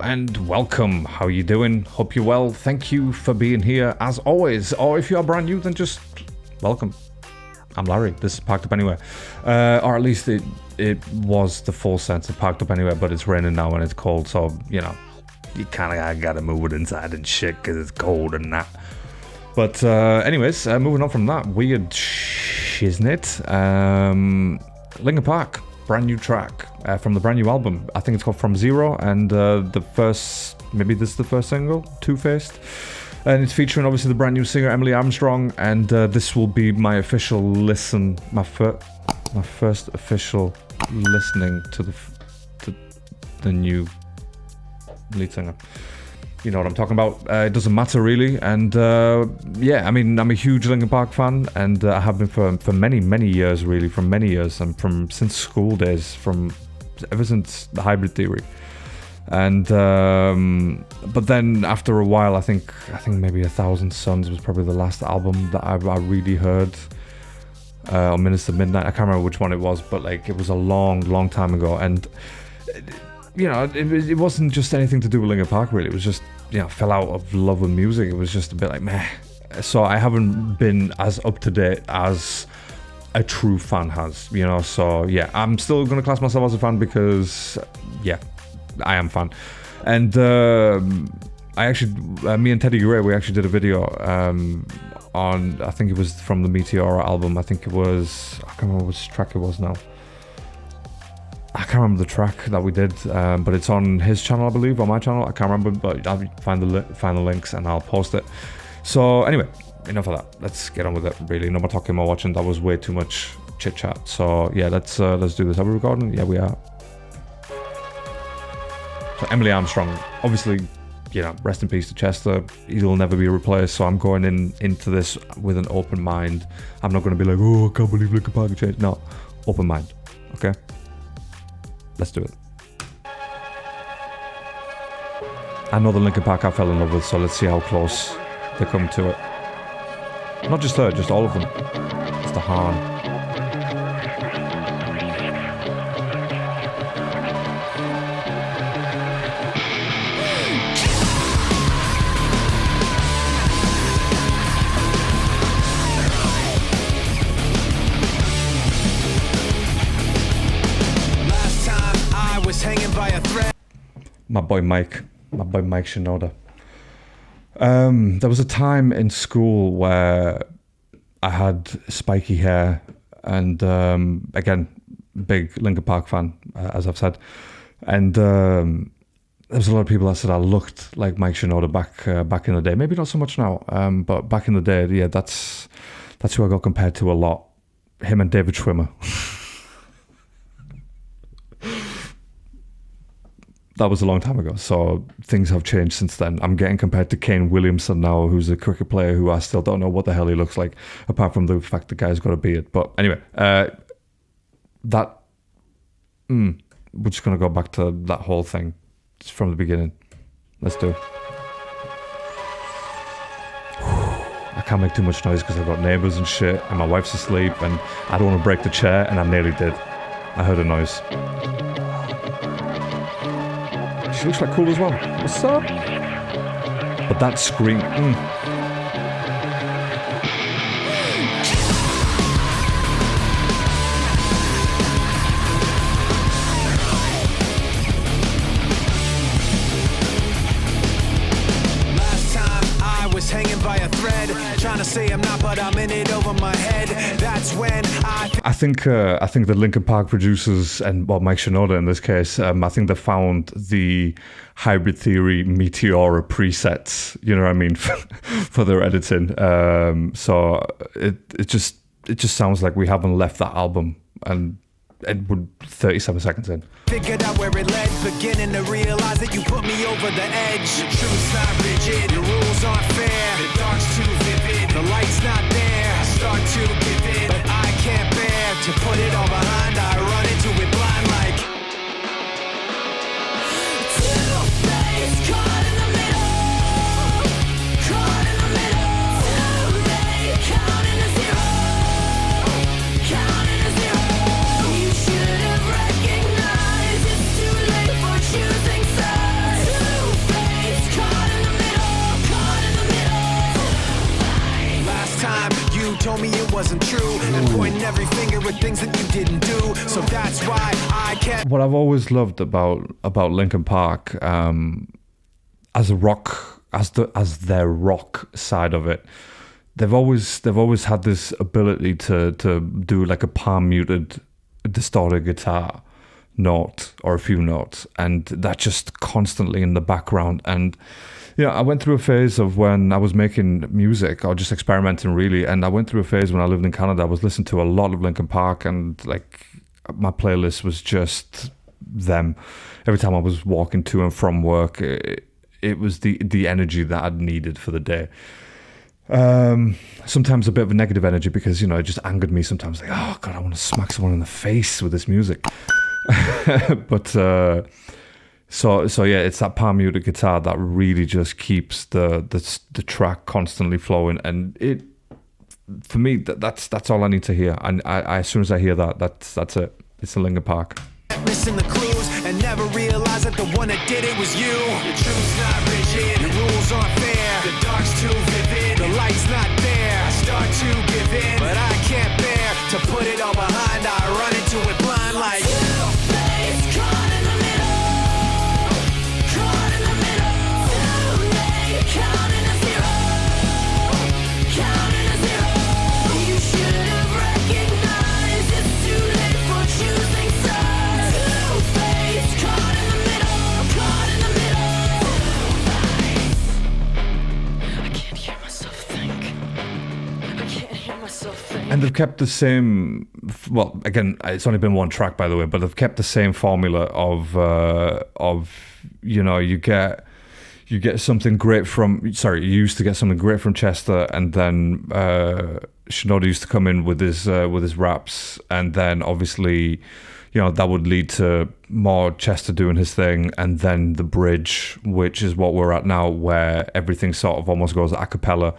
and welcome. How you doing? Hope you're well. Thank you for being here as always. Or if you are brand new, then just welcome. I'm Larry. This is Parked Up Anywhere. Or at least it was the full sense of Parked Up Anywhere, but it's raining now and it's cold, so, you know, you kind of gotta move it inside and shit because it's cold and that. But anyways, moving on from that, weird shiznit. Linkin Park, brand new track from the brand new album. I think it's called From Zero, and maybe this is the first single, Two-Faced. And it's featuring obviously the brand new singer Emily Armstrong, and this will be my official listen, my first official listening to the new lead singer. You know what I'm talking about. It doesn't matter really, and yeah, I mean, I'm a huge Linkin Park fan, and I have been for many years, really, and since school days, ever since the Hybrid Theory. And but then after a while, I think maybe 1,000 Suns was probably the last album that I really heard. Or Minutes to Midnight, I can't remember which one it was, but like it was a long time ago, and you know, it wasn't just anything to do with Linkin Park really. It was just, you know, fell out of love with music. It was just a bit like meh. So I haven't been as up to date as a true fan has, you know. So yeah, I'm still gonna class myself as a fan because yeah, I am fan. And I actually, me and Teddy Gray, we actually did a video on, I think it was from the Meteora album. I think it was, I can't remember which track it was now. I can't remember the track that we did, but it's on his channel, I believe, or my channel. I can't remember, but I'll find the links and I'll post it. So anyway, enough of that. Let's get on with it. Really, no more talking, more watching. That was way too much chit chat. So yeah, let's do this. Are we recording? Yeah, we are. So Emily Armstrong, obviously, you know, rest in peace to Chester. He'll never be replaced. So I'm going into this with an open mind. I'm not going to be like, oh, I can't believe Linkin Park changed. No, open mind. Okay. Let's do it. I know the Linkin Park I fell in love with, so let's see how close they come to it. Not just her, just all of them. It's the Hahn. My boy Mike Shinoda. There was a time in school where I had spiky hair, and again, big Linkin Park fan, as I've said. And there was a lot of people that said I looked like Mike Shinoda back in the day. Maybe not so much now, but back in the day, yeah, that's who I got compared to a lot. Him and David Schwimmer. That was a long time ago, so things have changed since then. I'm getting compared to Kane Williamson now, who's a cricket player who I still don't know what the hell he looks like, apart from the fact the guy's got a beard. But anyway, we're just going to go back to that whole thing from the beginning. Let's do it. I can't make too much noise because I've got neighbours and shit, and my wife's asleep, and I don't want to break the chair, and I nearly did. I heard a noise. She looks like cool as well. What's up? But that scream. Last time I was hanging by a thread, trying to say I'm not, but I'm in it over my head. That's when I think the Linkin Park producers, and well, Mike Shinoda in this case, I think they found the Hybrid Theory Meteora presets, you know what I mean, for their editing. So it just sounds like we haven't left that album, and it would 37 seconds in. Figured out where it led, beginning to realize that you put me over the edge. The truth's not rigid, the rules aren't fair. The dark's too vivid, the light's not there. I start to give in, but I can't bear to put it all behind. I run into it blind like Two-Face, caught in the middle, caught in the middle. Too late, counting to zero, counting to zero. You should have recognized it's too late for choosing sides. Too told me it wasn't true, and pointing every finger at things that you didn't do. So that's why I kept. What I've always loved about Linkin Park, as a rock, as their rock side of it, they've always had this ability to do like a palm muted, distorted guitar note or a few notes, and that just constantly in the background. And I went through a phase of when I was making music or just experimenting really, and I went through a phase when I lived in Canada. I was listening to a lot of Linkin Park, and like my playlist was just them. Every time I was walking to and from work, it was the energy that I'd needed for the day. Sometimes a bit of a negative energy because it just angered me sometimes, like, oh god, I want to smack someone in the face with this music. But so yeah, it's that palm muted guitar that really just keeps the track constantly flowing, and it, for me, that's all I need to hear. And I as soon as I hear that's it. It's a Linkin Park. Missing the clues and never realized that the one that did it was you. The truth's not rigid, the rules aren't fair, the dark's too vivid, the light's not there. I start to give in, but I can't bear to put it all behind. I run into it blind like two-faced, caught in the middle, caught in the middle, too late, counting a zero, counting a zero. You should have recognized it's too late for choosing sides. Two-faced, caught in the middle, caught in the middle. I can't hear myself think. I can't hear myself think. And they've kept the same, well, again, it's only been one track, by the way, but they've kept the same formula of you get something great from, you used to get something great from Chester, and then Shinoda used to come in with his raps, and then obviously, that would lead to more Chester doing his thing, and then the bridge, which is what we're at now, where everything sort of almost goes a cappella.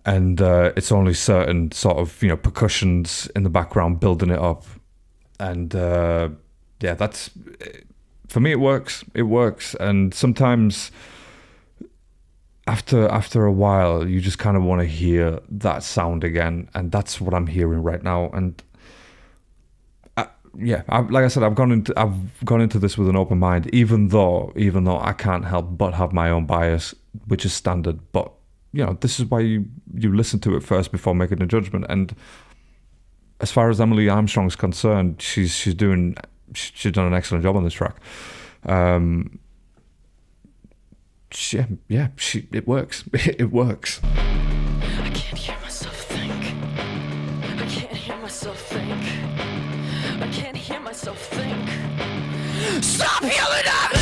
And it's only certain sort of percussions in the background building it up, and that's, for me, it works. And sometimes after a while, you just kind of want to hear that sound again, and that's what I'm hearing right now. And like I said, I've gone into this with an open mind, even though I can't help but have my own bias, which is standard, but. This is why you listen to it first before making a judgment. And as far as Emily Armstrong's concerned, she's done an excellent job on this track. It works. It works. I can't hear myself think. I can't hear myself think. I can't hear myself think. Stop yelling at me!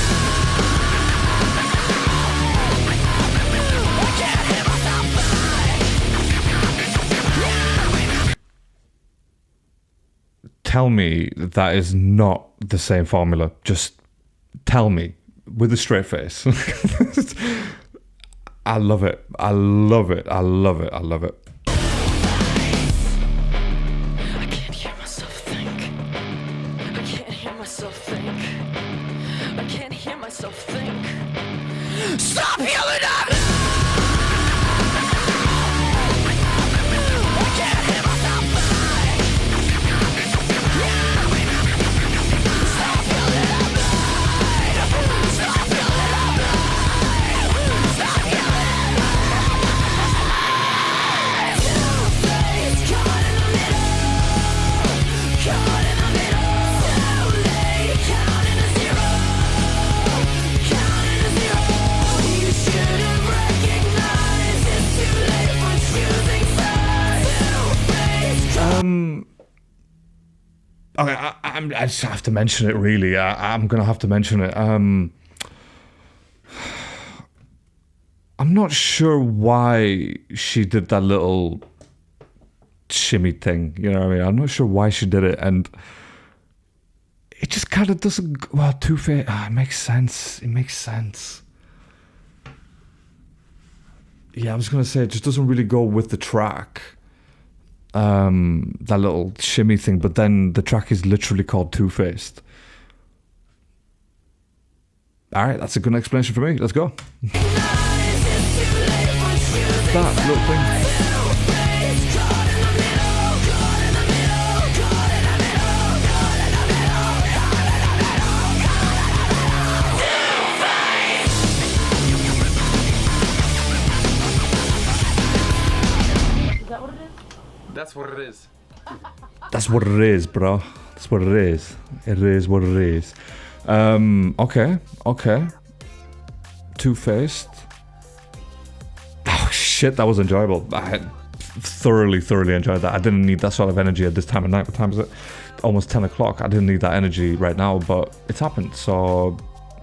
Tell me that is not the same formula. Just tell me with a straight face. I love it. I love it. I love it. I love it. I can't hear myself think. I can't hear myself think. I can't hear myself think. Stop yelling at me! Okay, I just have to mention it, really. I'm going to have to mention it. I'm not sure why she did that little shimmy thing, you know what I mean? I'm not sure why she did it, and it just kind of doesn't... Well, Two-Face... it makes sense. It makes sense. Yeah, I was going to say, it just doesn't really go with the track. That little shimmy thing, but then the track is literally called Two-Faced. Alright, that's a good explanation for me. Let's go. That little thing. That's what it is. That's what it is, bro. That's what it is. It is what it is. Okay. Two-Faced. Oh shit, that was enjoyable. I thoroughly enjoyed that. I didn't need that sort of energy at this time of night. What time is it? Almost 10 o'clock. I didn't need that energy right now, but it's happened. So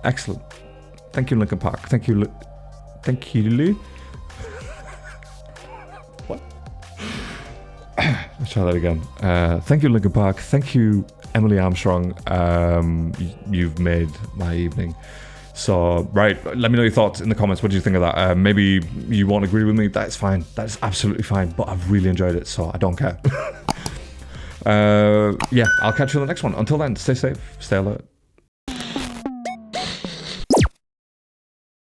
excellent. Thank you, Linkin Park. Thank you, Lee. What? Let's try that again. Thank you, Linkin Park. Thank you, Emily Armstrong. You've made my evening. So, right, let me know your thoughts in the comments. What do you think of that? Maybe you won't agree with me. That's fine. That's absolutely fine. But I've really enjoyed it, so I don't care. Yeah, I'll catch you in the next one. Until then, stay safe, stay alert.